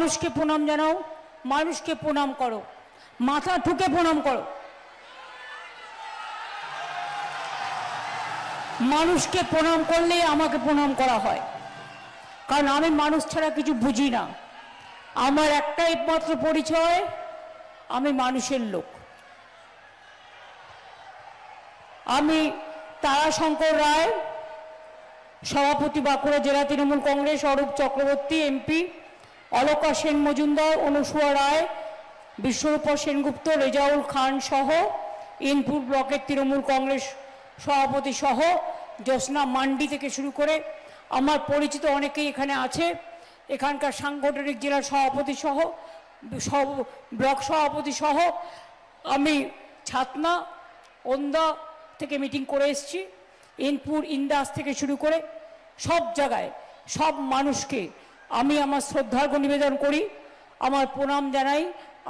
মানুষকে প্রণাম জানাও, মানুষকে প্রণাম করো, মাথা ঠুকে প্রণাম করো। মানুষকে প্রণাম করলেই আমাকে প্রণাম করা হয়, কারণ আমি মানুষ ছাড়া কিছু বুঝি না। আমার একটাই মাত্র পরিচয়, আমি মানুষের লোক। আমি তারাশঙ্কর রায়, সভাপতি বাঁকুড়া জেলা তৃণমূল কংগ্রেস, অরূপ চক্রবর্তী এমপি, অলকা সেন মজুমদার, অনুসুয়া রায়, বিশ্বরূপা সেনগুপ্ত, রেজাউল খান সহ ইনপুর ব্লকের তৃণমূল কংগ্রেস সভাপতি সহ জ্যোৎস্না মান্ডি থেকে শুরু করে আমার পরিচিত অনেকেই এখানে আছে। এখানকার সাংগঠনিক জেলার সভাপতি সহ ব্লক সভাপতি সহ আমি ছাতনা ওন্দা থেকে মিটিং করে এসেছি। ইনপুর ইন্দাস থেকে শুরু করে সব জায়গায় সব মানুষকে আমি আমার শ্রদ্ধার্ঘ নিবেদন করি, আমার প্রণাম জানাই,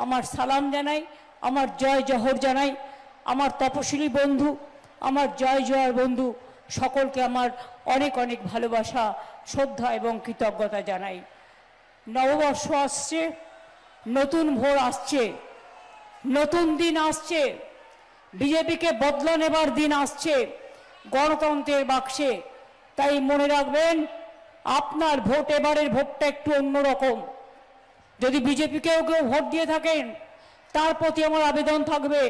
আমার সালাম জানাই, আমার জয় জহর জানাই। আমার তপশিলি বন্ধু, আমার জয় জয়ের বন্ধু সকলকে আমার অনেক অনেক ভালোবাসা, শ্রদ্ধা এবং কৃতজ্ঞতা জানাই। নববর্ষ আসছে, নতুন ভোর আসছে, নতুন দিন আসছে, বিজেপিকে বদলা নেবার দিন আসছে গণতন্ত্রের বাক্সে। তাই মনে রাখবেন, আপনার ভোট, এবারের ভোটটা একটু অন্যরকম। যদি বিজেপিকেও কেউ ভোট দিয়ে থাকেন তার প্রতি আমার আবেদন থাকবে,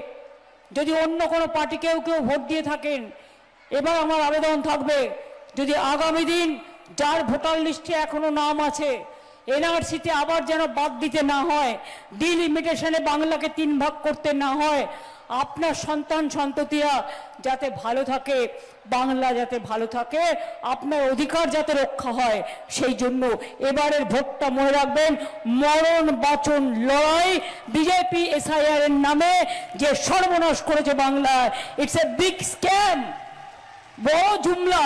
যদি অন্য কোনো পার্টিকেও কেউ ভোট দিয়ে থাকেন এবার আমার আবেদন থাকবে, যদি আগামী দিন যার ভোটার লিস্টে এখনো নাম আছে এনআরসিতে আবার যেন বাদ দিতে না হয়, ডিলিমিটেশনে বাংলাকে 3 ভাগ করতে না হয়, আপনার সন্তান সন্ততিরা যাতে ভালো থাকে, বাংলা যাতে ভালো থাকে, আপনার অধিকার যাতে রক্ষা হয়, সেই জন্য এবারের ভোটটা মনে রাখবেন মরণ বাঁচন লড়াই। বিজেপি এসআইআর এর নামে যে সর্বনাশ করেছে বাংলায়, ইটস এ বিগ স্ক্যাম, বড় জুমলা।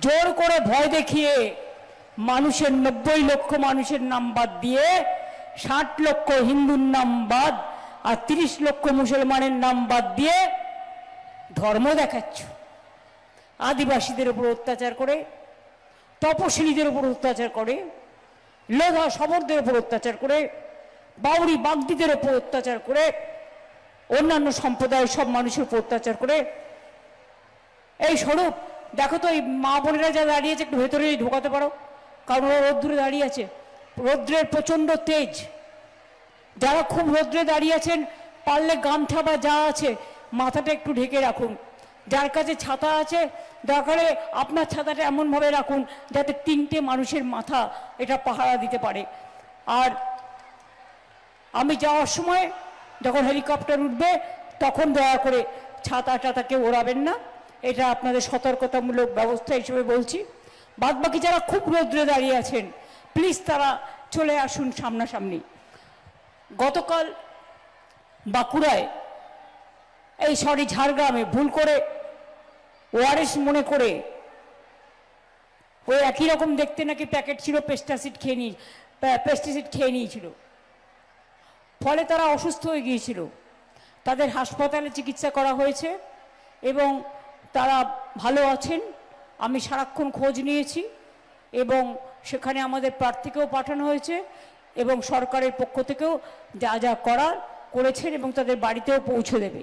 জোর করে ভয় দেখিয়ে মানুষের 90 লক্ষ মানুষের নাম বাদ দিয়ে 60 লক্ষ হিন্দুর নাম বাদ আর 30 লক্ষ মুসলমানের নাম বাদ দিয়ে ধর্ম দেখাচ্ছ। আদিবাসীদের উপর অত্যাচার করে, তপশিলীদের উপর অত্যাচার করে, লোধা শবরদের উপর অত্যাচার করে, বাউরি বাগদিদের উপর অত্যাচার করে, অন্যান্য সম্প্রদায়ের সব মানুষের উপর অত্যাচার করে। এই স্বরূপ দেখো তো, এই মা বোনেরা যা দাঁড়িয়েছে একটু ভেতরে ঢোকাতে পারো, কারণ ওরা রৌদ্রে দাঁড়িয়ে আছে, রৌদ্রের প্রচণ্ড তেজ। যারা খুব রৌদ্রে দাঁড়িয়ে আছেন পারলে গামছা বা যা আছে মাথাটা একটু ঢেকে রাখুন। যার কাছে ছাতা আছে দরকারে আপনার ছাতাটা এমনভাবে রাখুন যাতে 3টে মানুষের মাথা এটা পাহারা দিতে পারে। আর আমি যাওয়ার সময় যখন হেলিকপ্টার উঠবে তখন দয়া করে ছাতাটাকে ওড়াবেন না, এটা আপনাদের সতর্কতামূলক ব্যবস্থা হিসেবে বলছি। বাদবাকি যারা খুব রৌদ্রে দাঁড়িয়ে আছেন প্লিজ তারা চলে আসুন সামনাসামনি। গতকাল বাঁকুড়ায়, ঝাড়গ্রামে ভুল করে ওআরএস মনে করে ওই একই রকম দেখতে নাকি প্যাকেট ছিল, পেস্টিসাইড খেয়ে নিয়েছিল, ফলে তারা অসুস্থ হয়ে গিয়েছিল। তাদের হাসপাতালে চিকিৎসা করা হয়েছে এবং তারা ভালো আছেন। আমি সারাক্ষণ খোঁজ নিয়েছি এবং সেখানে আমাদের প্রার্থীকেও পাঠানো হয়েছে এবং সরকারের পক্ষ থেকেও যা যা করার করেছেন এবং তাদের বাড়িতেও পৌঁছে দেবে।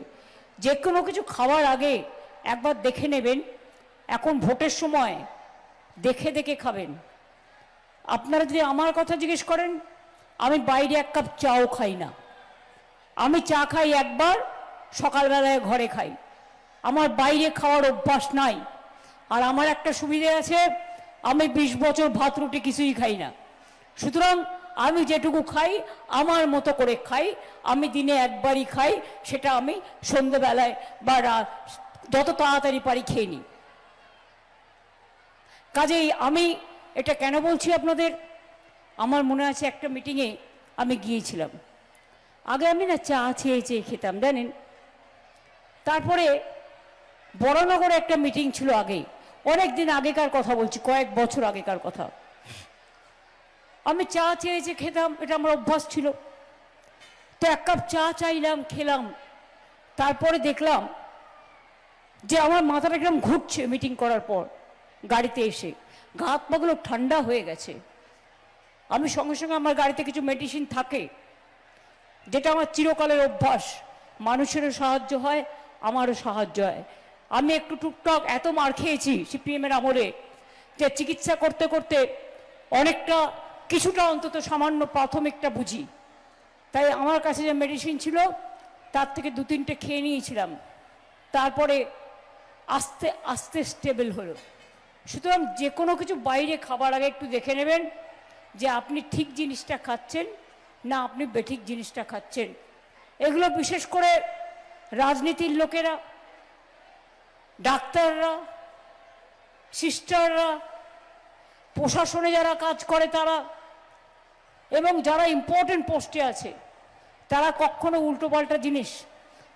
যে কোনো কিছু খাওয়ার আগে একবার দেখে নেবেন। এখন ভোটের সময় দেখে দেখে খাবেন। আপনারা যদি আমার কথা জিজ্ঞেস করেন, আমি বাইরে 1 কাপ চাও খাই না। আমি চা খাই একবার, সকালবেলায় ঘরে খাই। আমার বাইরে খাওয়ার অভ্যাস নাই। আর আমার একটা সুবিধে আছে, আমি 20 বছর ভাত রুটি কিছুই খাই না। সুতরাং আমি যেটুকু খাই আমার মতো করে খাই। আমি দিনে একবারই খাই, সেটা আমি সন্ধ্যেবেলায় বা যত তাড়াতাড়ি পারি খেয়ে নিই। কাজেই আমি এটা কেন বলছি আপনাদের, আমার মনে আছে একটা মিটিংয়ে আমি গিয়েছিলাম। আগে আমি না চা চেয়ে চেয়ে খেতাম জানেন। তারপরে বড়নগরে একটা মিটিং ছিল, আগে অনেক দিন আগেকার কথা বলছি, কয়েক বছর আগেকার কথা। আমি চা চেয়ে চেয়ে খেতাম, এটা আমার অভ্যাস ছিল। তো 1 কাপ চা চাইলাম, খেলাম। তারপরে দেখলাম যে আমার মাথাটা একদম ঘুরছে মিটিং করার পর। গাড়িতে এসে গা হাত পাগুলো ঠান্ডা হয়ে গেছে। আমি সঙ্গে সঙ্গে আমার গাড়িতে কিছু মেডিসিন থাকে, যেটা আমার চিরকালের অভ্যাস। মানুষেরও সাহায্য হয়, আমারও সাহায্য হয়। আমি একটু টুকটাক এত মার খেয়েছি সিপিএমের আমলে, যে চিকিৎসা করতে করতে অনেকটা কিছুটা অন্তত সামান্য প্রাথমিকটা বুঝি। তাই আমার কাছে যে মেডিসিন ছিল তার থেকে 2-3টে খেয়ে নিয়েছিলাম, তারপরে আস্তে আস্তে স্টেবল হলো। সুতরাং যে কোনো কিছু বাইরে খাবার আগে একটু দেখে নেবেন যে আপনি ঠিক জিনিসটা খাচ্ছেন না আপনি বেঠিক জিনিসটা খাচ্ছেন। এগুলো বিশেষ করে রাজনীতির লোকেরা, ডাক্তাররা, সিস্টাররা, প্রশাসনে যারা কাজ করে তারা, এবং যারা ইম্পর্টেন্ট পোস্টে আছে তারা কখনো উল্টোপাল্টা জিনিস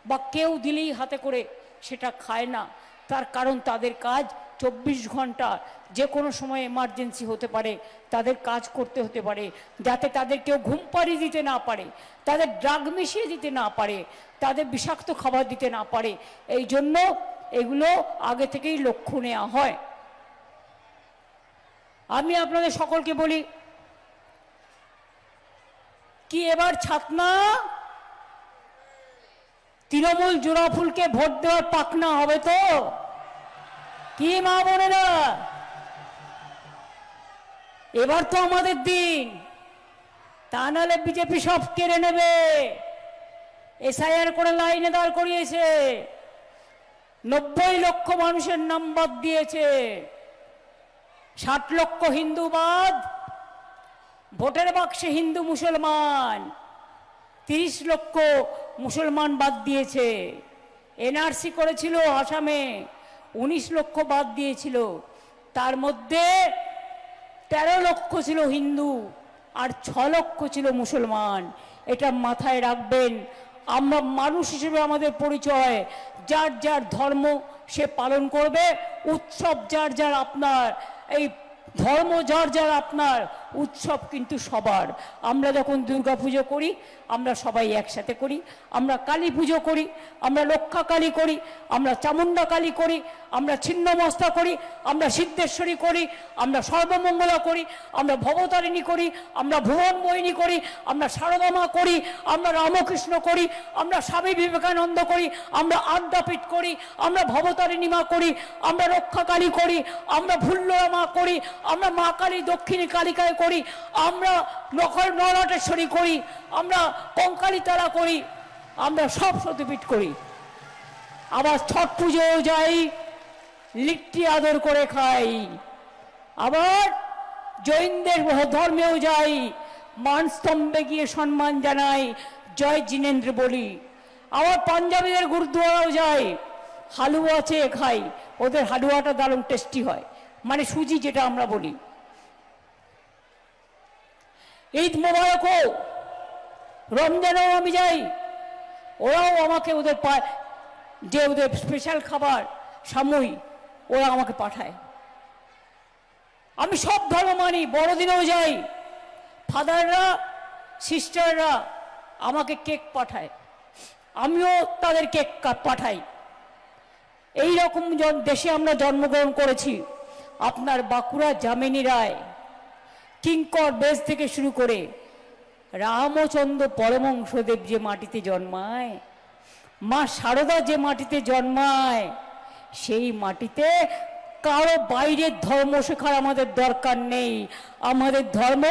বা কেউ দিলেই হাতে করে সেটা খায় না। তার কারণ তাদের কাজ 24 ঘন্টা, যে কোনো সময় এমার্জেন্সি হতে পারে, তাদের কাজ করতে হতে পারে, যাতে তাদের কেউ ঘুম পাড়িয়ে দিতে না পারে, তাদের ড্রাগ মিশিয়ে দিতে না পারে, তাদের বিষাক্ত খাবার দিতে না পারে। এই জন্য এগুলো আগে থেকেই লক্ষ্য নেওয়া হয়। আমি আপনাদের সকলকে বলি কি, এবার ছাতনা তৃণমূল জোড়াফুলকে ভোট দেওয়ার পাকনা হবে তো? কি মা বোনেরা, এবার তো আমাদের দিন, তা নাহলে বিজেপি সব কেড়ে নেবে। এসআইআর করে লাইনে দাঁড় করিয়েছে, 90 লক্ষ মানুষের নাম বাদ দিয়েছে, 60 লক্ষ হিন্দু বাদ, ভোটের বাক্সে হিন্দু মুসলমান 30 লক্ষ মুসলমান বাদ দিয়েছে। এনআরসি করেছিল আসামে, 19 লক্ষ বাদ দিয়েছিল, তার মধ্যে 13 লক্ষ ছিল হিন্দু আর 6 লক্ষ ছিল মুসলমান। এটা মাথায় রাখবেন। আমরা মানুষ হিসেবে আমাদের পরিচয়, যার যার ধর্ম সে পালন করবে, উৎসব যার যার আপনার, এই ধর্ম যার যার আপনার, উৎসব কিন্তু সবার। আমরা যখন দুর্গা পুজো করি আমরা সবাই একসাথে করি, আমরা কালী পুজো করি, আমরা রক্ষা কালী করি, আমরা চামুন্ডা কালী করি, আমরা ছিন্নমস্তা করি, আমরা সিদ্ধেশ্বরী করি, আমরা সর্বমঙ্গলা করি, আমরা ভবতারিণী করি, আমরা ভুবন মোহিনী করি, আমরা সারদামা করি, আমরা রামকৃষ্ণ করি, আমরা স্বামী বিবেকানন্দ করি, আমরা আদ্যাপীঠ করি, আমরা ভবতারিণী মা করি, আমরা রক্ষা কালী করি, আমরা ভুল্লরা মা করি, আমরা মা কালী দক্ষিণী কালিকায় করি, আমরা নরাটেশ্বরী করি, আমরা কঙ্কালী তারা করি, আমরা সব সতীপীঠ করি। আবার ছট পুজোও যাই, লিট্টি আদর করে খাই। আবার জৈনদের ধর্মেও যাই, মানস্তম্ভে গিয়ে সম্মান জানাই, জয় জিনেন্দ্র বলি। আবার পাঞ্জাবিদের গুরুদ্বারাও যাই, হালুয়া চেয়ে খাই, ওদের হালুয়াটা দারুণ টেস্টি হয়, মানে সুজি যেটা আমরা বলি। ঈদ মোবারকও, রমজানেও আমি যাই, ওরাও আমাকে ওদের যে ওদের স্পেশাল খাবার সামুই ওরা আমাকে পাঠায়। আমি সব ধর্ম মানি, বড়দিনেও যাই, ফাদাররা সিস্টাররা আমাকে কেক পাঠায়, আমিও তাদের কেক পাঠাই। এই রকম দেশে আমরা জন্মগ্রহণ করেছি। আপনার বাঁকুড়া যামিনী রায়, কিঙ্কর বেশ থেকে শুরু করে রামচন্দ্র পরমহংসদেব যে মাটিতে জন্মায়, মা শারদা যে মাটিতে জন্মায়, সেই মাটিতে কারো বাইরের ধর্ম শেখার আমাদের দরকার নেই। আমাদের ধর্ম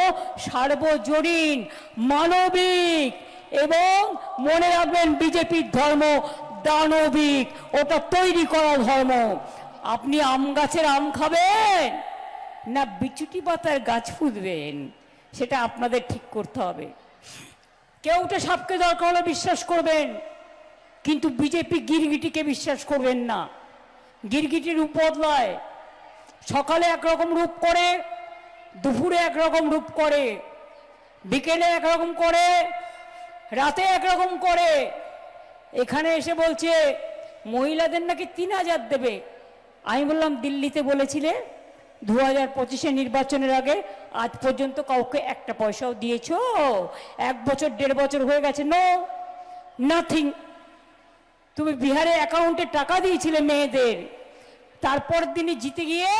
সার্বজনীন, মানবিক, এবং মনে রাখবেন বিজেপির ধর্ম দানবিক, ওটা তৈরি করা ধর্ম। আপনি আম গাছের আম খাবেন না বিচুটি পাতার গাছ পুঁতবেন, সেটা আপনাদের ঠিক করতে হবে। কেউটা সাপকে দরকার হলে বিশ্বাস করবেন, কিন্তু বিজেপি গিরগিটিকে বিশ্বাস করবেন না। গিরগিটি রূপ বদলায়, সকালে একরকম রূপ করে, দুপুরে একরকম রূপ করে, বিকেলে একরকম করে, রাতে একরকম করে। এখানে এসে বলছে মহিলাদের নাকি 3000 দেবে। আমি বললাম দিল্লিতে বলেছিলে 2025 নির্বাচনের আগে আজ পর্যন্ত কাউকে একটা পয়সাও দিয়েছো? 1 বছর 1.5 বছর হয়ে গেছে, নো নাথিং। তুমি বিহারে অ্যাকাউন্টে টাকা দিয়েছিলে মেয়েদের, তারপর দিনই জিতে গিয়ে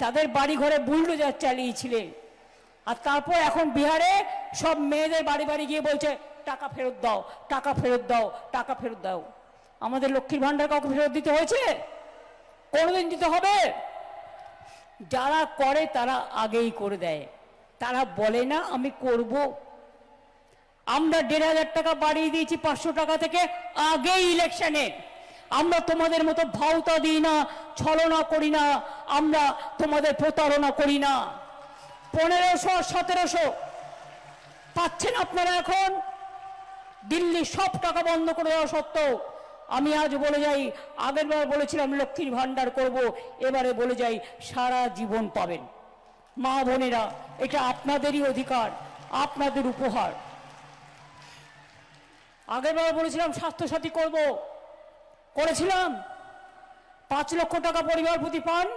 তাদের বাড়ি ঘরে বুলডোজার চালিয়েছিলে। আর তারপর এখন বিহারে সব মেয়েদের বাড়ি বাড়ি গিয়ে বলছে টাকা ফেরত দাও, টাকা ফেরত দাও, টাকা ফেরত দাও। আমাদের লক্ষ্মীর ভান্ডার কাউকে ফেরত দিতে হয়েছে? কোনোদিন দিতে হবে? যারা করে তারা আগেই করে দেয়, তারা বলে না আমি করব। আমরা 1,500 টাকা বাড়িয়ে দিয়েছি 500 টাকা থেকে আগেই ইলেকশনে। আমরা তোমাদের মতো ভাওতা দিই না, ছলনা করি না, আমরা তোমাদের প্রতারণা করি না। 1500 1700 পাচ্ছেন আপনারা এখন। দিল্লি সব টাকা বন্ধ করে দেওয়া সত্ত্বেও আমি আজ বলে যাই, আগের বার বলেছিলাম লক্ষ্মীর ভান্ডার করব, এবারে বলে যাই সারা জীবন পাবেন। মা বোনেরা, এটা আপনাদেরই অধিকার, আপনাদের উপহার। আগের বার বলেছিলাম স্বাস্থ্যসাথী করব, করেছিলাম। 5 লক্ষ টাকা পরিবার প্রতি পান।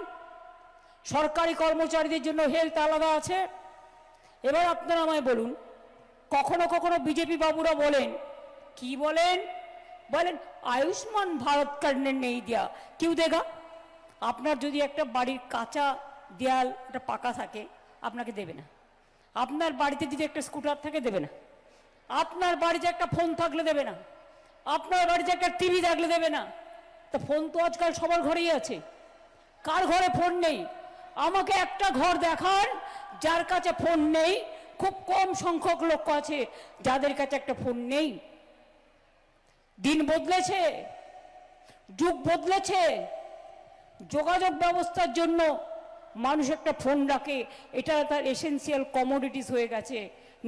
সরকারি কর্মচারীদের জন্য হেলথ আলাদা আছে। এবার আপনারা আমায় বলুন, কখনো কখনো বিজেপি বাবুরা বলেন, কি বলেন, বলেন আয়ুষ্মান ভারত কার্ড নেই দেয়া, কেউ দেখা। আপনার যদি একটা বাড়ির কাঁচা দেয়াল একটা পাকা থাকে আপনাকে দেবে না। আপনার বাড়িতে যদি একটা স্কুটার থাকে দেবে না। আপনার বাড়িতে একটা ফোন থাকলে দেবে না। আপনার বাড়িতে একটা টিভি থাকলে দেবে না। তো ফোন তো আজকাল সবার ঘরেই আছে। কার ঘরে ফোন নেই? আমাকে একটা ঘর দেখান যার কাছে ফোন নেই। খুব কম সংখ্যক লোক আছে যাদের কাছে একটা ফোন নেই। দিন বদলেছে, যুগ বদলেছে। যোগাযোগ ব্যবস্থার জন্য মানুষ একটা ফোন রাখে, এটা তার এসেন্সিয়াল কমোডিটিস হয়ে গেছে,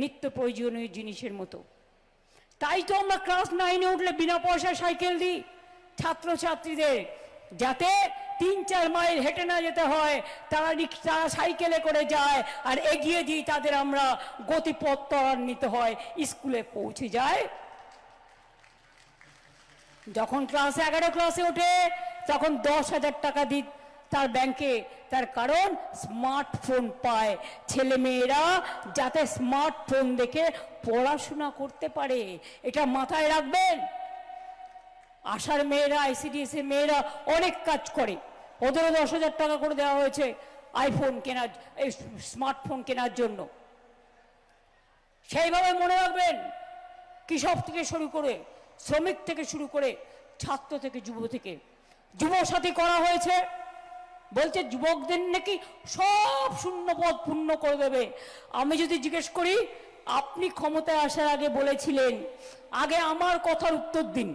নিত্য প্রয়োজনীয় জিনিসের মতো। তাই তো আমরা ক্লাস 9-এ উঠলে বিনা পয়সায় সাইকেল দিই ছাত্রছাত্রীদের, যাতে 3-4 মাইল হেঁটে না যেতে হয়, তারা সাইকেলে করে যায়, আর এগিয়ে দিই তাদের আমরা গতিপথ ত্বরান্বিত হয়, স্কুলে পৌঁছে যায়। যখন ক্লাস 11 ক্লাসে ওঠে তখন 10,000 টাকা দিই তার ব্যাংকে, তার কারণ স্মার্টফোন পায়। ছেলে মেয়েরা যাতে স্মার্টফোন দেখে পড়াশোনা করতে পারে, এটা মাথায় রাখবেন। আশার মেয়েরা, ICDS এর মেয়েরা অনেক কাজ করে, ওদেরও 10,000 টাকা করে দেওয়া হয়েছে আইফোন কেনার, এই স্মার্টফোন কেনার জন্য। সেইভাবে মনে রাখবেন, কৃষক থেকে শুরু করে, শ্রমিক থেকে শুরু করে, ছাত্র থেকে যুব থেকে, যুবসাথী করা হয়েছে। বলছে যুবকদের নাকি সব শূন্য পদ পূর্ণ করে দেবে। আমি যদি জিজ্ঞেস করি, আপনি ক্ষমতায় আসার আগে বলেছিলেন, আগে আমার কথার উত্তর দিন।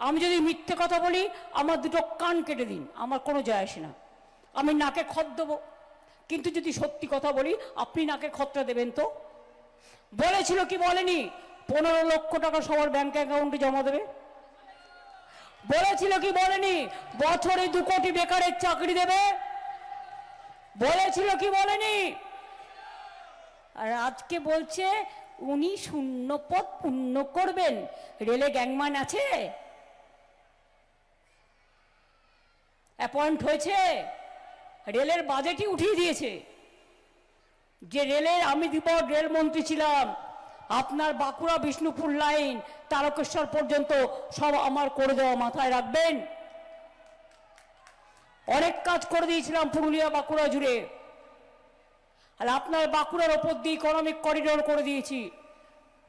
আমি যদি মিথ্যে কথা বলি আমার দুটো কান কেটে দিন, আমার কোনো যায় আসে না, আমি নাকে খত দেবো। কিন্তু যদি সত্যি কথা বলি, আপনি নাকে খতটা দেবেন তো? বলেছিল কি বলেনি 15 লক্ষ টাকা সবার ব্যাংক অ্যাকাউন্টে জমা দেবে? বলেছিল কি বলেনি বছরে 2 কোটি বেকারের চাকরি দেবে? বলেছিল কি বলেনি? আর আজকে বলছে উনি শূন্য পদ পূর্ণ করবেন। রেলে গ্যাংম্যান আছে? অ্যাপয়েন্ট হয়েছে? রেলের বাজেটই উঠিয়ে দিয়েছে। যে রেলের, আমি দীপক রেলমন্ত্রী ছিলাম, আপনার বাঁকুড়া বিষ্ণুপুর লাইন তারকেশ্বর পর্যন্ত সব আমার করে দেওয়া, মাথায় রাখবেন। অনেক কাজ করে দিয়েছিলাম পুরুলিয়া বাঁকুড়া জুড়ে। আর আপনার বাঁকুড়ার ওপর দিয়ে ইকোনমিক করিডোর করে দিয়েছি।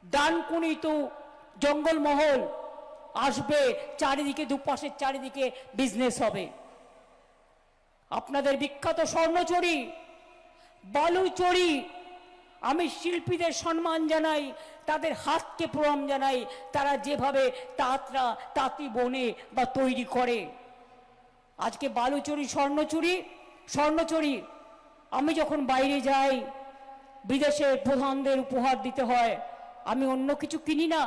ডানকুনি টু জঙ্গলমহল আসবে, চারিদিকে দুপাশের চারিদিকে বিজনেস হবে। আপনাদের বিখ্যাত স্বর্ণচুরি, বালুচুরি, আমি শিল্পীদের সম্মান জানাই, তাদের হাতকে প্রণাম জানাই, তারা যেভাবে তাঁতরা তাঁতি বনে বা তৈরি করে। আজকে বালুচুরি, স্বর্ণচুরি আমি যখন বাইরে যাই, বিদেশের প্রধানদের উপহার দিতে হয়, আমি অন্য কিছু কিনি না।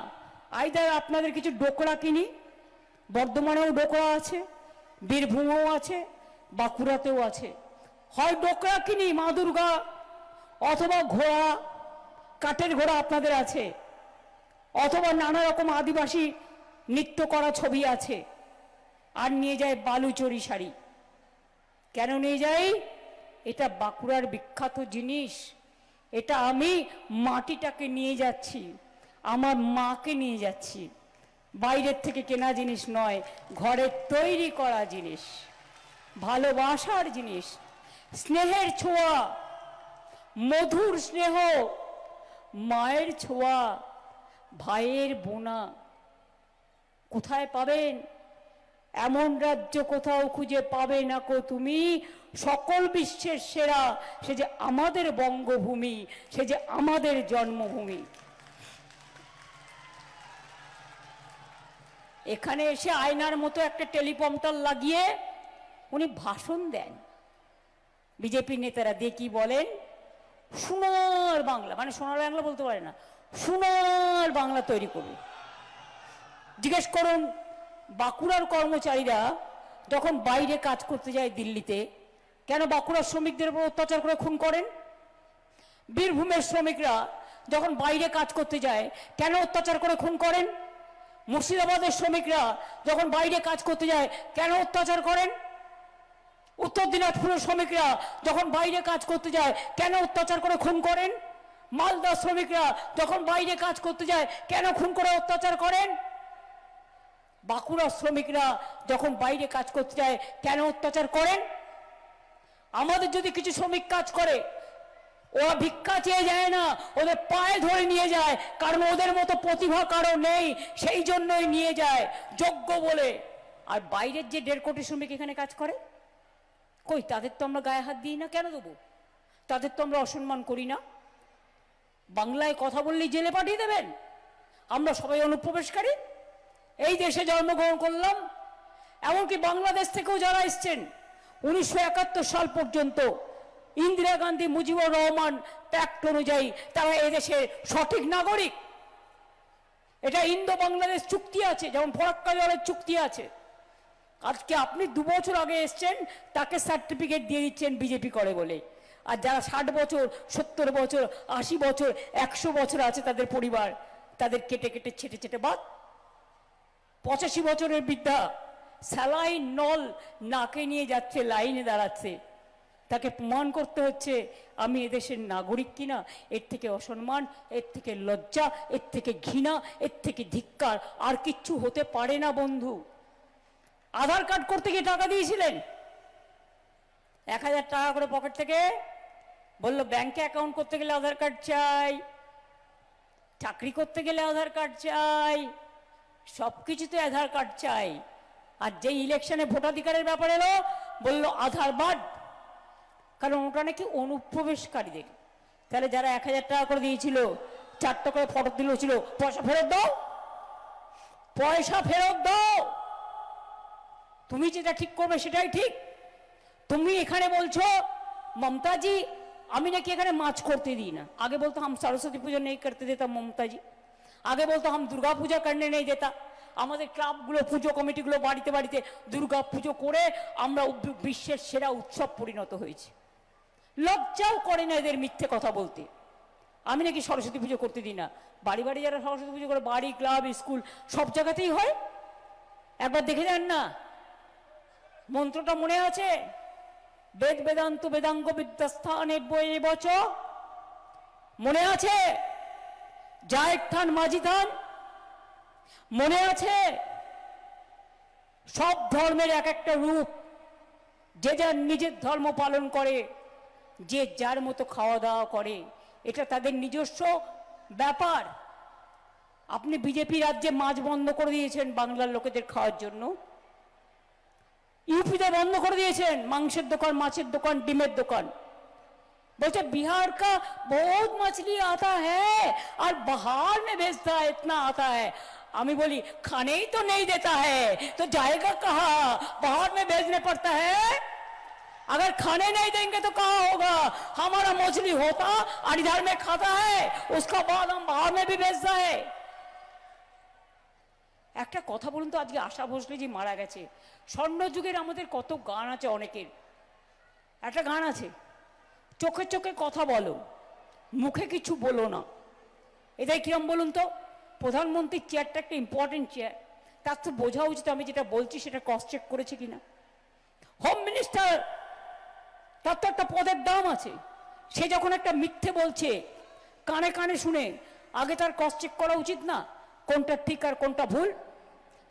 আইদার আপনাদের কিছু ডোকরা কিনি, বর্ধমানেও ডোকরা আছে, বীরভূমেও আছে, বাঁকুড়াতেও আছে। হয় ডোকরা কিনি মা দুর্গা, অথবা ঘোড়া, কাঠের ঘোড়া আপনাদের আছে, অথবা নানা রকম আদিবাসী নৃত্য করা ছবি আছে। আর নিয়ে যায় বালুচরি শাড়ি। কেন নিয়ে যাই? এটা বাঁকুড়ার বিখ্যাত জিনিস। এটা আমি মাটিটাকে নিয়ে যাচ্ছি, আমার মাকে নিয়ে যাচ্ছি। বাইরের থেকে কেনা জিনিস নয়, ঘরের তৈরি করা জিনিস, ভালোবাসার জিনিস, স্নেহের ছোঁয়া। মধুর স্নেহ, মায়ের ছোঁয়া, ভাইয়ের বোনা কোথায় পাবেন? এমন রাজ্য কোথাও খুঁজে পাবে না কো তুমি। সকল বিশ্বের সেরা, সে যে আমাদের বঙ্গভূমি, সে যে আমাদের জন্মভূমি। এখানে এসে আয়নার মতো একটা টেলিপ্রম্পটার লাগিয়ে উনি ভাষণ দেন। বিজেপি নেতারা দিয়ে কি বলেন? সোনার বাংলা, মানে সোনার বাংলা বলতে পারে না, সোনার বাংলা তৈরি করবে। জিজ্ঞেস করুন, বাঁকুড়ার কর্মচারীরা যখন বাইরে কাজ করতে যায় দিল্লিতে, কেন বাঁকুড়ার শ্রমিকদের উপর অত্যাচার করে খুন করেন? বীরভূমের শ্রমিকরা যখন বাইরে কাজ করতে যায় কেন অত্যাচার করে খুন করেন? মুর্শিদাবাদের শ্রমিকরা যখন বাইরে কাজ করতে যায় কেন অত্যাচার করেন? উত্তর দিনাজপুরের শ্রমিকরা যখন বাইরে কাজ করতে যায় কেন অত্যাচার করে খুন করেন? মালদা শ্রমিকরা যখন বাইরে কাজ করতে যায় কেন খুন করে অত্যাচার করেন? বাঁকুড়ার শ্রমিকরা যখন বাইরে কাজ করতে যায় কেন অত্যাচার করেন? আমাদের যদি কিছু শ্রমিক কাজ করে, ওরা ভিক্ষা চেয়ে যায় না, ওদের পায়ে ধরে নিয়ে যায়, কারণ ওদের মতো প্রতিভা কারো নেই, সেই জন্যই নিয়ে যায় যোগ্য বলে। আর বাইরের যে 1.5 কোটি শ্রমিক এখানে কাজ করে, কই তাদের তো আমরা গায়ে হাত দিই না, কেন দেবো? তাদের তো আমরা অসম্মান করি না। বাংলায় কথা বললেই জেলে পাঠিয়ে দেবেন? আমরা সবাই অনুপ্রবেশকারী। এই দেশে জন্মগ্রহণ করলাম, এমনকি বাংলাদেশ থেকেও যারা এসছেন 1971 সাল পর্যন্ত ইন্দিরা গান্ধী, মুজিবুর রহমান প্যাক্ট অনুযায়ী তারা এদেশের সঠিক নাগরিক। এটা ইন্দো বাংলাদেশ চুক্তি আছে, যেমন ফরাক্কা জলের চুক্তি আছে। আজকে আপনি 2 বছর আগে এসছেন, তাকে সার্টিফিকেট দিয়ে দিচ্ছেন বিজেপি করে বলে। আর যারা 60 বছর, 70 বছর, 80 বছর, 100 বছর আছে তাদের পরিবার, তাদের কেটে কেটে ছেটে ছেটে বাদ। 85 বছরের বৃদ্ধা স্যালাইন নল নাকে নিয়ে যাচ্ছে, লাইনে দাঁড়াচ্ছে, তাকে প্রমাণ করতে হচ্ছে আমি এদেশের নাগরিক কিনা। এর থেকে অসম্মান, এর থেকে লজ্জা, এর থেকে ঘৃণা, এর থেকে ধিক্কার আর কিচ্ছু হতে পারে না বন্ধু। আধার কার্ড করতে গিয়ে টাকা দিয়েছিলেন 1000 টাকা করে পকেট থেকে, বললো ব্যাংকে অ্যাকাউন্ট করতে গেলে আধার কার্ড চাই, চাকরি করতে গেলে আধার কার্ড চাই, সব কিছুতে আধার কার্ড চাই। আর যে ইলেকশনে ভোটাধিকারের ব্যাপার এলো, বললো আধার বাদ, কারণ ওটা নাকি অনুপ্রবেশকারীদের। তাহলে যারা 1000 টাকা করে দিয়েছিল, 4টা করে ফটো দিল, পয়সা ফেরত দাও, পয়সা ফেরত দাও। তুমি যেটা ঠিক করবে সেটাই ঠিক। তুমি এখানে বলছো মমতাজি আমি নাকি এখানে মাছ করতে দিই না। আগে বলতো হাম সরস্বতী পুজো নেই করতে দেতা মমতাজি, আগে বলতো হাম দুর্গা পূজা করতে নেই দেতা। আমাদের ক্লাবগুলো, পুজো কমিটিগুলো বাড়িতে বাড়িতে দুর্গা পুজো করে আমরা বিশ্বের সেরা উৎসব পরিণত হয়েছে। লজ্জাও করে না এদের মিথ্যে কথা বলতে। আমি নাকি সরস্বতী পুজো করতে দিই না। বাড়ি বাড়ি যারা সরস্বতী পুজো করে, বাড়ি, ক্লাব, স্কুল সব জায়গাতেই হয়। একবার দেখে যান না, মন্ত্রটা মনে আছে? বেদ বেদান্ত বেদাঙ্গ বিদ্যাস্থানে বয়ে বচ, মনে আছে? জায়ের থান মাঝি থান, মনে আছে? সব ধর্মের এক একটা রূপ, যে যার নিজের ধর্ম পালন করে, যে যার মতো খাওয়া দাওয়া করে, এটা তাদের নিজস্ব ব্যাপার। আপনি বিজেপি রাজ্যে মাছ বন্ধ করে দিয়েছেন বাংলার লোকেদের খাওয়ার জন্য। यूपी बंद कर दिए मांसेर दुकान, माछेर दुकान, डिमेर दुकान। बोलते बिहार का बहुत मछली आता है और बाहर में बेचता है, इतना आता है। आमी बोली खाने ही तो नहीं देता है तो जाएगा कहाँ? बाहर में बेचने पड़ता है। अगर खाने नहीं देंगे तो कहाँ होगा? हमारा मछली होता और इधर में खाता है, उसका बाद हम बाहर में भी बेचता है। একটা কথা বলুন তো, আজকে আশা ভোসলে জি মারা গেছে, স্বর্ণযুগের আমাদের কত গান আছে, অনেকের একটা গান আছে, চোখে চোখে কথা বলো মুখে কিছু বলো না। এটাই কিরম বলুন তো? প্রধানমন্ত্রীর চেয়ারটা একটা ইম্পর্টেন্ট চেয়ার, তার তো বোঝা উচিত আমি যেটা বলছি সেটা ক্রস চেক করেছে কিনা। হোম মিনিস্টার, তার তো একটা পদের দাম আছে, সে যখন একটা মিথ্যে বলছে কানে কানে শুনে আগে তার ক্রস চেক করা উচিত না কোনটা ঠিক আর কোনটা ভুল।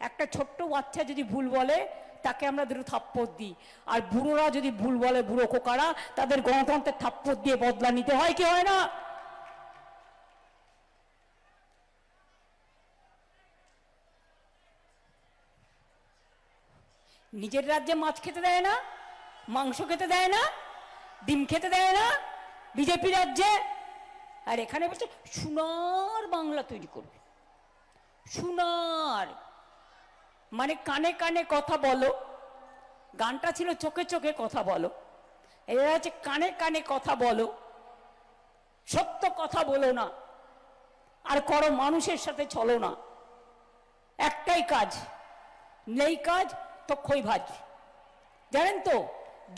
একটা ছোট্ট বাচ্চা যদি ভুল বলে তাকে আমরা দুটো থাপ্পড় দিই। আর বুড়োরা যদি ভুল বলে, বুড়ো খোকারা, তাদের গণতন্ত্রের থাপ্পড় দিয়ে বদলা নিতে হয় কি হয় না? নিজের রাজ্যে মাছ খেতে দেয় না, মাংস খেতে দেয় না, ডিম খেতে দেয় না বিজেপি রাজ্যে, আর এখানে বলছে সোনার বাংলা তৈরি করবে। সোনার মানে কানে কানে কথা বলো, গানটা ছিল চোখে চোখে কথা বলো, এরা হচ্ছে কানে কানে কথা বলো, সত্য কথা বলো না, আর করো মানুষের সাথে চলো না। একটাই কাজ, নেই কাজ তো খই ভাজ। জানেন তো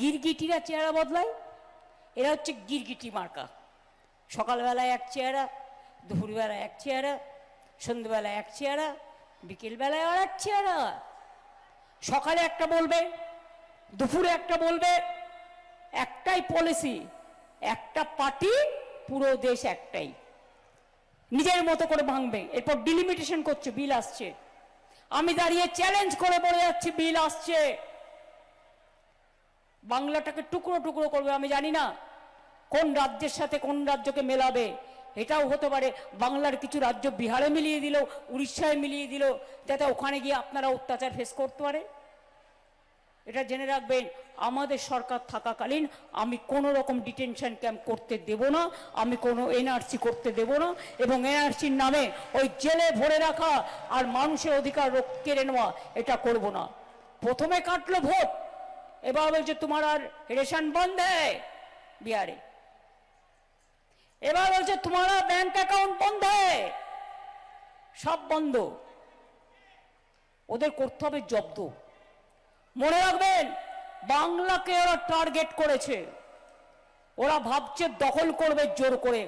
গিরগিটিরা চেহারা বদলায়, এরা হচ্ছে গিরগিটি মার্কা। সকালবেলায় এক চেহারা, দুপুরবেলায় এক চেহারা, সন্ধ্যেবেলায় এক চেহারা, বিকেলবেলায় আর এক চেহারা। সকালে একটা বলবে, দুপুরে একটা বলবে, একটাই পলিসি, একটা পার্টি, পুরো দেশ একটাই, নিজের মতো করে ভাঙবে। এরপর ডিলিমিটেশন করছে, বিল আসছে। আমি দাঁড়িয়ে চ্যালেঞ্জ করে বলে যাচ্ছি, বিল আসছে, বাংলাটাকে টুকরো টুকরো করবে। আমি জানি না কোন রাজ্যের সাথে কোন রাজ্যকে মেলাবে, এটাও হতে পারে বাংলার কিছু রাজ্য বিহারে মিলিয়ে দিল, উড়িষ্যায় মিলিয়ে দিল, যাতে ওখানে গিয়ে আপনারা অত্যাচার ফেস করতে পারে। এটা জেনে রাখবেন, আমাদের সরকার থাকাকালীন আমি কোনো রকম ডিটেনশন ক্যাম্প করতে দেব না, আমি কোনো এনআরসি করতে দেব না, এবং এনআরসির নামে ওই জেলে ভরে রাখা আর মানুষের অধিকার কেড়ে নেওয়া এটা করব না। প্রথমে কাটলো ভোট, এবার বলছে তোমার আর রেশন বন্ধ है বিহারে, এবার বলছে তোমার ব্যাংক অ্যাকাউন্ট বন্ধ है, সব বন্ধ। ওদের করতে হবে জব্দ। মনে রাখবেন, বাংলাকে ওরা টার্গেট করেছে, ওরা ভাবছে দখল করবে জোর করে।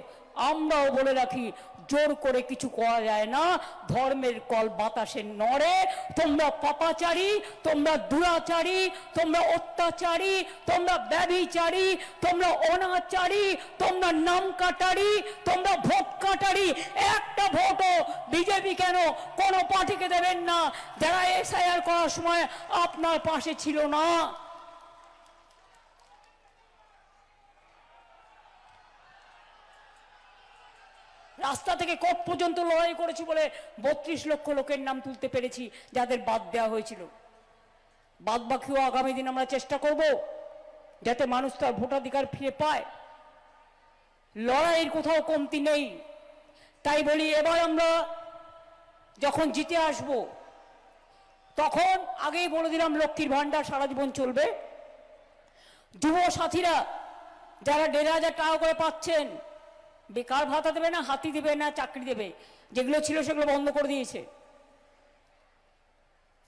আমরাও বলে রাখি, জোর করে কিছু করা যায় না, ধর্মের কল বাতাসে নড়ে। তোমরা পাপাচারী, তোমরা দুরাচারী, তোমরা অত্যাচারী, তোমরা ব্যভিচারী, তোমরা অনাচারী, তোমরা নাম কাটারি, তোমরা ভোট কাটারি। একটা ভোটও বিজেপি কেন কোনো পার্টিকে দেবেন না যারা এসআইআর করার সময় আপনার পাশে ছিল না। রাস্তা থেকে কোর্ট পর্যন্ত লড়াই করেছি বলে 32 লক্ষ লোকের নাম তুলতে পেরেছি যাদের বাদ দেওয়া হয়েছিল। বাদ বাকিও আগামী দিন আমরা চেষ্টা করব যাতে মানুষ তার ভোটাধিকার ফিরে পায়। লড়াইয়ের কোথাও কমতি নেই। তাই বলি, এবার আমরা যখন জিতে আসব তখন আগেই বলে দিলাম, লক্ষ্মীর ভান্ডার সারা জীবন চলবে। যুব সাথীরা যারা 1,500 টাকা করে পাচ্ছেন, বেকার ভাতা দেবে না, হাতি দেবে না, চাকরি দেবে, যেগুলো ছিল সেগুলো বন্ধ করে দিয়েছে।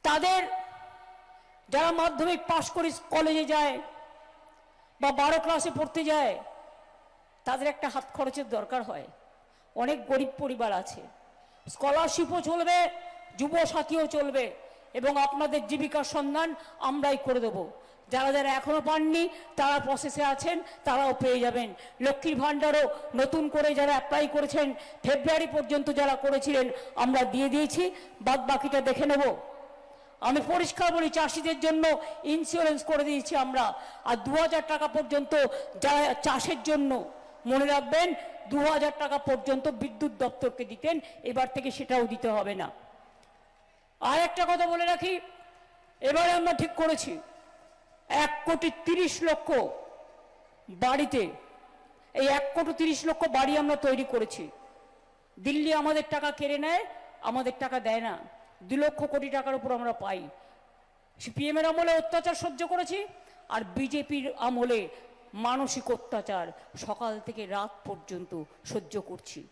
তাদের যারা মাধ্যমিক পাশ করে কলেজে যায় বা 12 ক্লাসে পড়তে যায়, তাদের একটা হাত খরচের দরকার হয়। অনেক গরিব পরিবার আছে, স্কলারশিপও চলবে, যুব সাথীও চলবে, এবং আপনাদের জীবিকার সন্ধান আমরাই করে দেব। যারা যারা এখনো পাননি তারা প্রসেসে আছেন, তারাও পেয়ে যাবেন। লক্ষ্মীর ভান্ডারও নতুন করে যারা অ্যাপ্লাই করেছেন, ফেব্রুয়ারি পর্যন্ত যারা করেছিলেন আমরা দিয়ে দিয়েছি, বাদ বাকিটা দেখে নেব। আমি পরিষ্কার বলি, চাষিদের জন্য ইন্স্যুরেন্স করে দিয়েছি আমরা। আর 2000 টাকা পর্যন্ত যারা চাষের জন্য, মনে রাখবেন 2000 টাকা পর্যন্ত বিদ্যুৎ দপ্তরকে দিতেন, এবার থেকে সেটাও দিতে হবে না। আর একটা কথা বলে রাখি, এবারে আমরা ঠিক করেছি 1,30,00,000 বাড়িতে, এই 1,30,00,000 বাড়ি আমরা তৈরি করেছি। দিল্লি আমাদের টাকা কেড়ে নেয়, আমাদের টাকা দেয় না। 2 লক্ষ কোটি টাকার উপর আমরা পাই। সিপিএমের আমলে অত্যাচার সহ্য করেছি, আর বিজেপির আমলে মানসিক অত্যাচার সকাল থেকে রাত পর্যন্ত সহ্য করছি।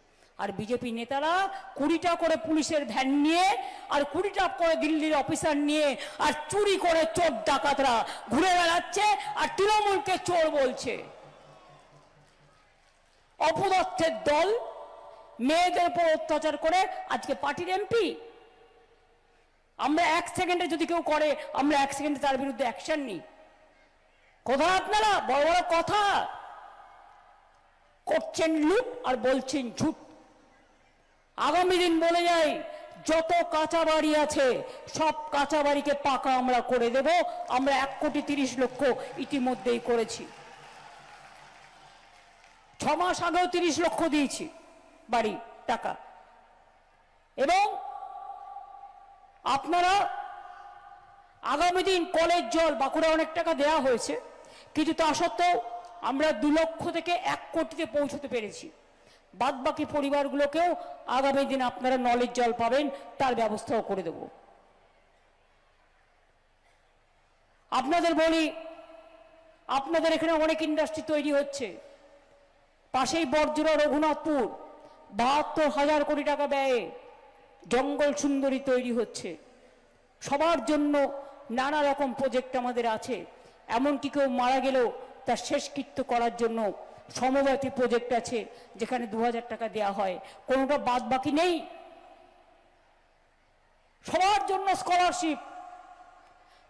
আর বিজেপি নেতারা 20টা করে পুলিশের ভ্যান নিয়ে আর 20টা করে দিল্লির অফিসার নিয়ে আর চুরি করে চোর ডাকাতরা ঘুরে বেড়াচ্ছে আর তৃণমূলকে চোর বলছে। অপদার্থের দল মেয়েদের উপর অত্যাচার করে আজকে পার্টির এমপি। আমরা 1 সেকেন্ডে যদি কেউ করে, আমরা 1 সেকেন্ডে তার বিরুদ্ধে অ্যাকশন নিই। কোথায় আপনারা বড় বড় কথা করছেন লুট আর বলছেন ঝুট। আগামী দিন বলে যাই, যত কাঁচা বাড়ি আছে সব কাঁচা বাড়িকে পাকা আমরা করে দেব। আমরা 1,30,00,000 ইতিমধ্যেই করেছি। 6 মাস আগেও 30 লক্ষ দিয়েছি বাড়ি টাকা। এবং আপনারা আগামী দিন কলের জল বাঁকুড়া অনেক টাকা দেওয়া হয়েছে, কিন্তু তা সত্ত্বেও আমরা 2 লক্ষ থেকে 1 কোটিতে পৌঁছতে পেরেছি। বাদ বাকি পরিবারগুলোকেও আগামী দিন আপনারা নলের জল পাবেন, তার ব্যবস্থাও করে দেব। আপনাদের বলি, আপনাদের এখানে অনেক ইন্ডাস্ট্রি তৈরি হচ্ছে। পাশেই বরজোড়া রঘুনাথপুর 72,000 কোটি টাকা ব্যয়ে জঙ্গল সুন্দরী তৈরি হচ্ছে। সবার জন্য নানা রকম প্রজেক্ট আমাদের আছে। এমনকি কেউ মারা গেলেও তার শেষকৃত্য করার জন্য সমব্যথী প্রজেক্ট আছে, যেখানে 2,000 টাকা দেওয়া হয়, কোনোটা বাদ বাকি নেই। সবার জন্য স্কলারশিপ,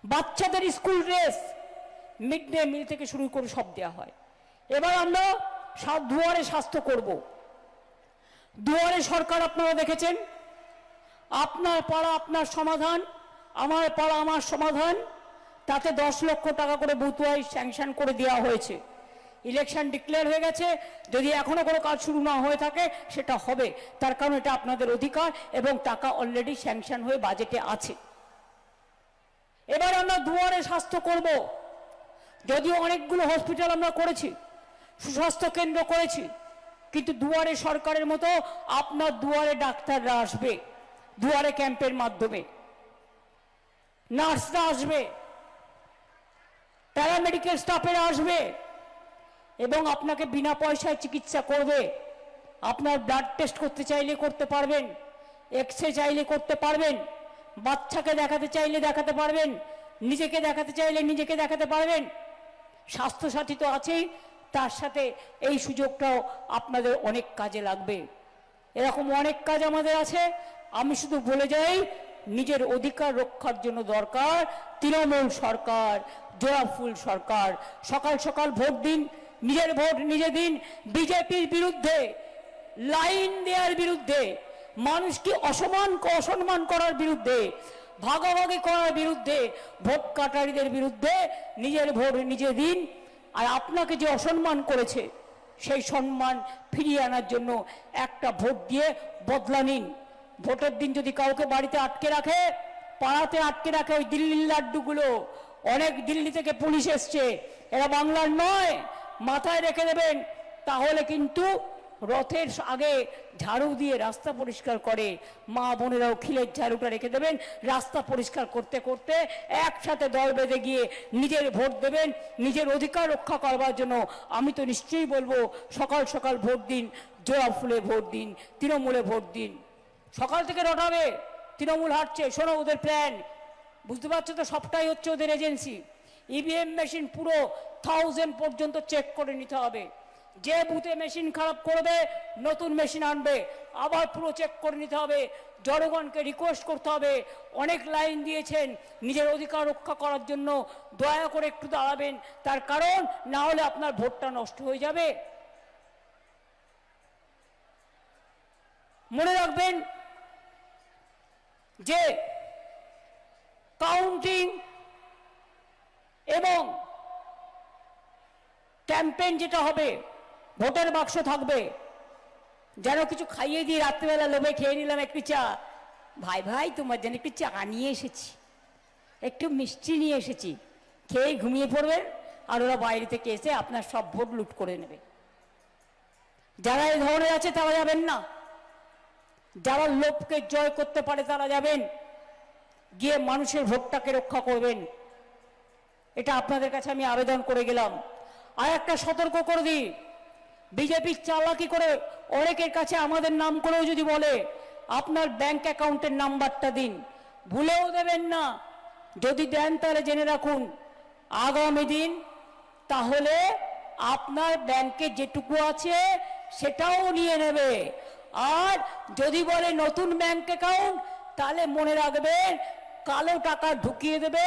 বাচ্চাদের school dress, mid day meal থেকে শুরু করে সব দেওয়া হয়। এবার আমরা দুয়ারে স্বাস্থ্য করব। দুয়ারে সরকার আপনারা দেখেছেন, আপনার পাড়া আপনার সমাধান, আমার পাড়া আমার সমাধান, তাতে 10 লক্ষ টাকা করে বুথ ওয়াইজ স্যাংশন করে দেওয়া হয়েছে। ইলেকশন ডিক্লেয়ার হয়ে গেছে, যদি এখনো কোনো কাজ শুরু না হয়ে থাকে সেটা হবে, তার কারণ এটা আপনাদের অধিকার এবং টাকা অলরেডি স্যাংশন হয়ে বাজেটে আছে। এবার আমরা দুয়ারে স্বাস্থ্য করব। যদিও অনেকগুলো হসপিটাল আমরা করেছি, সুস্বাস্থ্য কেন্দ্র করেছি, কিন্তু দুয়ারে সরকারের মতো আপনার দুয়ারে ডাক্তাররা আসবে, দুয়ারে ক্যাম্পের মাধ্যমে নার্সরা আসবে, প্যারামেডিক্যাল স্টাফেরা আসবে এবং আপনাকে বিনা পয়সায় চিকিৎসা করবে। আপনার ব্লাড টেস্ট করতে চাইলে করতে পারবেন, এক্সরে চাইলে করতে পারবেন, বাচ্চাকে দেখাতে চাইলে দেখাতে পারবেন, নিজেকে দেখাতে চাইলে নিজেকে দেখাতে পারবেন। স্বাস্থ্যসাথী তো আছেই, তার সাথে এই সুযোগটাও আপনাদের অনেক কাজে লাগবে। এরকম অনেক কাজ আমাদের আছে। আমি শুধু বলে যাই, নিজের অধিকার রক্ষার জন্য দরকার তৃণমূল সরকার, জোড়াফুল সরকার। সকাল সকাল ভোট দিন, নিজের ভোট নিজে দিন। বিজেপির বিরুদ্ধে, লাইন দেওয়ার বিরুদ্ধে, মানুষকে অসম্মান করার বিরুদ্ধে, ভাগাভাগি করার বিরুদ্ধে, ভোট কাটারিদের বিরুদ্ধে নিজের ভোট নিজে দিন। আর আপনাকে যে অসম্মান করেছে সেই সম্মান ফিরিয়ে আনার জন্য একটা ভোট দিয়ে বদলা নিন। ভোটের দিন যদি কাউকে বাড়িতে আটকে রাখে, পাড়াতে আটকে রাখে, ওই দিল্লির লাড্ডুগুলো, অনেক দিল্লি থেকে পুলিশ এসছে, এরা বাংলার নয়, মাথায় রেখে দেবেন। তাহলে কিন্তু রথের আগে ঝাড়ু দিয়ে রাস্তা পরিষ্কার করে, মা বোনেরাও খিলের ঝাড়ুটা রেখে দেবেন। রাস্তা পরিষ্কার করতে করতে একসাথে দল বেঁধে গিয়ে নিজের ভোট দেবেন, নিজের অধিকার রক্ষা করবার জন্য। আমি তো নিশ্চয়ই বলবো, সকাল সকাল ভোট দিন, জোড়া ফুলে ভোট দিন, তৃণমূলে ভোট দিন। সকাল থেকে রটাবে, তৃণমূল হাঁটছে, শোনো ওদের প্ল্যান, বুঝতে পারছো তো, সবটাই হচ্ছে ওদের এজেন্সি। ইভিএম মেশিন পুরো 1000 পর্যন্ত চেক করে নিতে হবে। যে বুথে মেশিন খারাপ করবে নতুন মেশিন আনবে, আবার পুরো চেক করে নিতে হবে। জনগণকে রিকোয়েস্ট করতে হবে, অনেক লাইন দিয়েছেন নিজের অধিকার রক্ষা করার জন্য, দয়া করে একটু দাঁড়াবেন, তার কারণ না হলে আপনার ভোটটা নষ্ট হয়ে যাবে। মনে রাখবেন যে কাউন্টিং এবং ক্যাম্পেইন যেটা হবে, ভোটের বাক্স থাকবে, যেন কিছু খাইয়ে দিয়ে রাত্রিবেলা লোভে খেয়ে নিলাম একটু চা, ভাই ভাই তোমার জন্য একটু চা নিয়ে এসেছি, একটু মিষ্টি নিয়ে এসেছি, খেয়ে ঘুমিয়ে পড়বেন, আর ওরা বাইরে থেকে এসে আপনার সব ভোট লুট করে নেবে। যারা এই ধরনের আছে তারা যাবেন না। যারা লোভকে জয় করতে পারে তারা যাবেন, গিয়ে মানুষের ভোটটাকে রক্ষা করবেন। এটা আপনাদের কাছে আমি আবেদন করে গেলাম। আর একটা সতর্ক করে দিই, বিজেপি চালাকি করে অনেকের কাছে আমাদের নাম করেও যদি বলে আপনার ব্যাংক অ্যাকাউন্টের নাম্বারটা দিন, ভুলেও দেবেন না। যদি দেন তাহলে জেনে রাখুন, আগামী দিন তাহলে আপনার ব্যাংকে যেটুকু আছে সেটাও নিয়ে নেবে। আর যদি বলে নতুন ব্যাংক অ্যাকাউন্ট, তাহলে মনে রাখবেন কালো টাকা ঢুকিয়ে দেবে,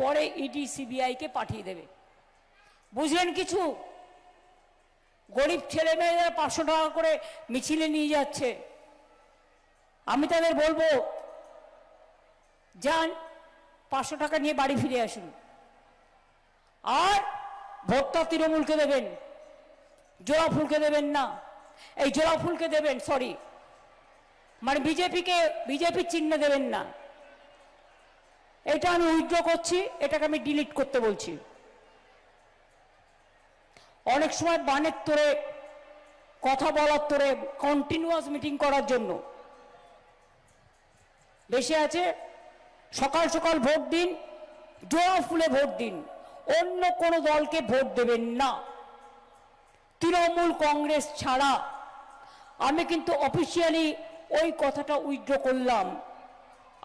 পরে ইডি সিবিআইকে পাঠিয়ে দেবে। বুঝলেন কিছু? গরিব ছেলে মেয়েরা 500 টাকা করে মিছিলে নিয়ে যাচ্ছে। আমি তাদের বলবো যান 500 টাকা নিয়ে বাড়ি ফিরে আসুন, আর ভোটটা তৃণমূলকে দেবেন, জোড়া ফুলকে দেবেন না। এই জোড়া ফুলকে দেবেন, সরি, মানে বিজেপির চিহ্ন দেবেন না। এটা আমি উইথড্র করছি, এটাকে আমি ডিলিট করতে বলছি। অনেক সময় বানের তোরে, কথা বলার তোরে, কন্টিনিউয়াস মিটিং করার জন্য বেশি আছে। সকাল সকাল ভোট দিন, জোড়া ফুলে ভোট দিন, অন্য কোনো দলকে ভোট দেবেন না, তৃণমূল কংগ্রেস ছাড়া। আমি কিন্তু অফিসিয়ালি ওই কথাটা উইথড্র করলাম।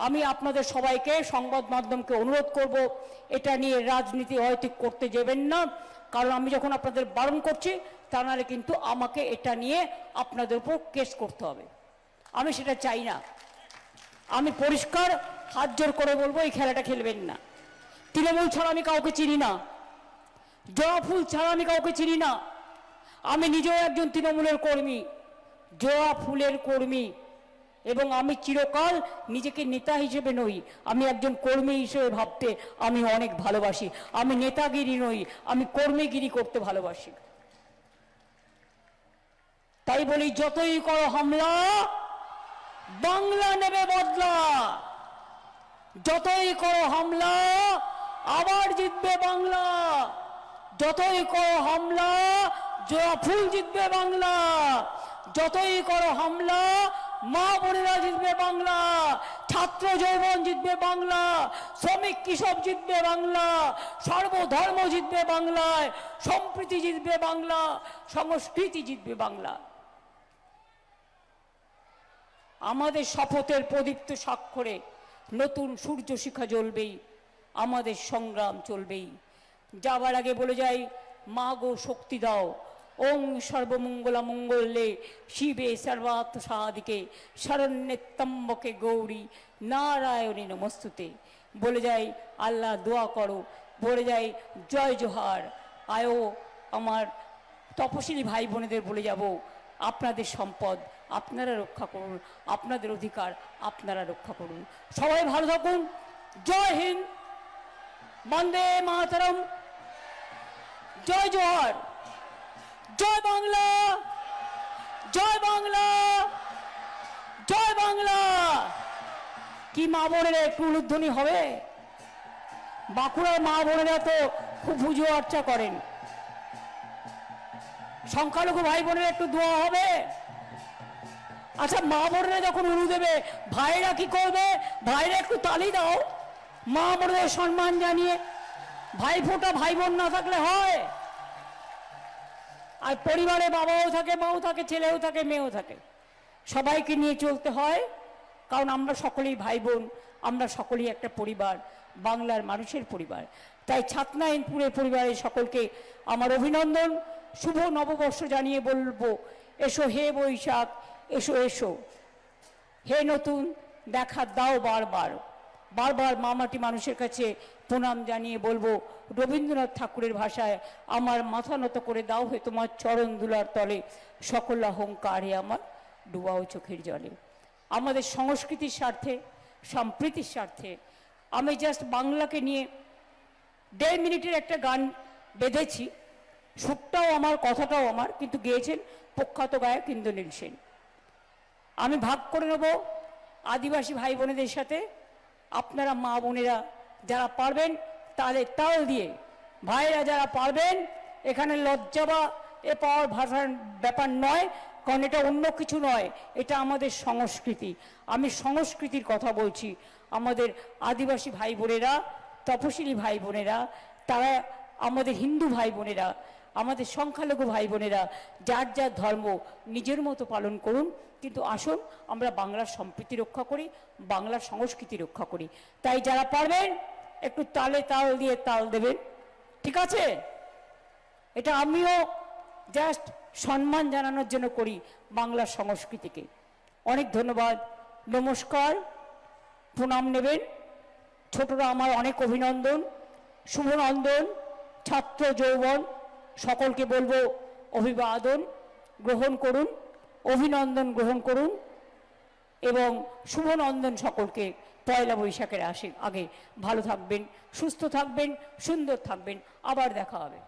আমি আপনাদের সবাইকে, সংবাদ মাধ্যমকে অনুরোধ করব, এটা নিয়ে রাজনীতি হয়তো করতে যাবেন না, কারণ আমি যখন আপনাদের বারণ করছি, তা নাহলে কিন্তু আমাকে এটা নিয়ে আপনাদের উপর কেস করতে হবে। আমি সেটা চাই না। আমি পরিষ্কার হাত জোর করে বলবো, এই খেলাটা খেলবেন না। তৃণমূল ছাড়া আমি কাউকে চিনি না, জোড়া ফুল ছাড়া আমি কাউকে চিনি না। আমি নিজেও একজন তৃণমূলের কর্মী, জোড়া ফুলের কর্মী, এবং আমি চিরকাল নিজেকে নেতা হিসেবে নই, আমি একজন কর্মী হিসেবে ভাবতে আমি অনেক ভালোবাসি। আমি নেতাগিরি নই, আমি কর্মীগিরি করতে ভালোবাসি। তাই বলি, যতই করো হামলা, বাংলা নেবে বদলা। যতই করো হামলা, আবার জিতবে বাংলা। যতই করো হামলা, জোড়া ফুল জিতবে বাংলা। যতই করো হামলা, মা বোনেরা জিতবে বাংলা, ছাত্র যৌবন জিতবে বাংলা, শ্রমিক কৃষক জিতবে বাংলা, সর্বধর্ম জিতবে বাংলায়, সম্প্রীতি জিতবে বাংলা, সংস্কৃতি জিতবে বাংলা। আমাদের শপথের প্রদীপ্ত স্বাক্ষরে নতুন সূর্য শিখা জ্বলবেই, আমাদের সংগ্রাম চলবেই। যাবার আগে বলে যাই, মা গো শক্তি দাও, ওং সর্বমঙ্গলা মঙ্গলে শিবে সর্বার্থ সাধিকে শরণ্যে ত্র্যম্বকে গৌরী নারায়ণী নমস্তুতে। বলে যাই, আল্লাহ দোয়া করো। বলে যাই, জয় জোহার। আয়ো আমার তপশিলি ভাই বোনেদের বলে যাব, আপনাদের সম্পদ আপনারা রক্ষা করুন, আপনাদের অধিকার আপনারা রক্ষা করুন। সবাই ভালো থাকুন। জয় হিন্দ, বন্দে মাতরম, জয় জোহার, জয় বাংলা, জয় বাংলা, জয় বাংলা। কি মা বোনেরা একটু উলুধ্বনি হবে? বাঁকুড়ার মা বোনেরা তো খুব পুজো আর্চা করেন। সংখ্যালঘু ভাই বোনেরা একটু দোয়া হবে। আচ্ছা, মা বোনেরা যখন উলু দেবে, ভাইরা কি করবে? ভাইরা একটু তালি দাও, মা বোনেদের সম্মান জানিয়ে। ভাই ফোঁটা ভাই বোন না থাকলে হয়? আর পরিবারে বাবাও থাকে, মাও থাকে, ছেলেও থাকে, মেয়েও থাকে, সবাইকে নিয়ে চলতে হয়, কারণ আমরা সকলেই ভাই বোন, আমরা সকলেই একটা পরিবার, বাংলার মানুষের পরিবার। তাই ছাতনা ইনপুরের পরিবারের সকলকে আমার অভিনন্দন, শুভ নববর্ষ জানিয়ে বলবো, এসো হে বৈশাখ, এসো এসো হে নতুন, দেখা দাও বারবার। বারবার মামাটি মানুষের কাছে প্রণাম জানিয়ে বলবো, রবীন্দ্রনাথ ঠাকুরের ভাষায়, আমার মাথা নত করে দাও হে তোমার চরণ দুলার তলে, সকল অহংকারে আমার ডুবাও চোখের জলে। আমাদের সংস্কৃতির স্বার্থে, সম্প্রীতির স্বার্থে আমি জাস্ট বাংলাকে নিয়ে 1.5 মিনিটের একটা গান বেঁধেছি। সুরটাও আমার, কথাটাও আমার, কিন্তু গেয়েছেন প্রখ্যাত গায়ক ইন্দ্রনীল সেন। আমি ভাগ করে নেব আদিবাসী ভাই বোনেদের সাথে। আপনারা মা বোনেরা যারা পারবেন তাদের তাল দিয়ে, ভাইরা যারা পারবেন, এখানে লজ্জা বা এ পাওয়ার ভাষার ব্যাপার নয়, কারণ এটা অন্য কিছু নয়, এটা আমাদের সংস্কৃতি। আমি সংস্কৃতির কথা বলছি। আমাদের আদিবাসী ভাই বোনেরা, তপশিলি ভাই বোনেরা, তারা আমাদের হিন্দু ভাই বোনেরা, আমাদের সংখ্যালঘু ভাই বোনেরা, যার যার ধর্ম নিজের মতো পালন করুন, কিন্তু আসুন আমরা বাংলার সম্প্রীতি রক্ষা করি, বাংলার সংস্কৃতি রক্ষা করি। তাই যারা পারবেন একটু তালে তাল দিয়ে তাল দেবেন, ঠিক আছে? এটা আমিও জাস্ট সম্মান জানানোর জন্য করি বাংলার সংস্কৃতিকে। অনেক ধন্যবাদ, নমস্কার, প্রণাম নেবেন। ছোটরা আমার অনেক অভিনন্দন, শুভনন্দন। ছাত্র যৌবন সকলকে বলবো, অভিবাদন গ্রহণ করুন, অভিনন্দন গ্রহণ করুন এবং শুভনন্দন সকলকে পয়লা বৈশাখের আগে ভালো থাকবেন, সুস্থ থাকবেন, সুন্দর থাকবেন। আবার দেখা হবে।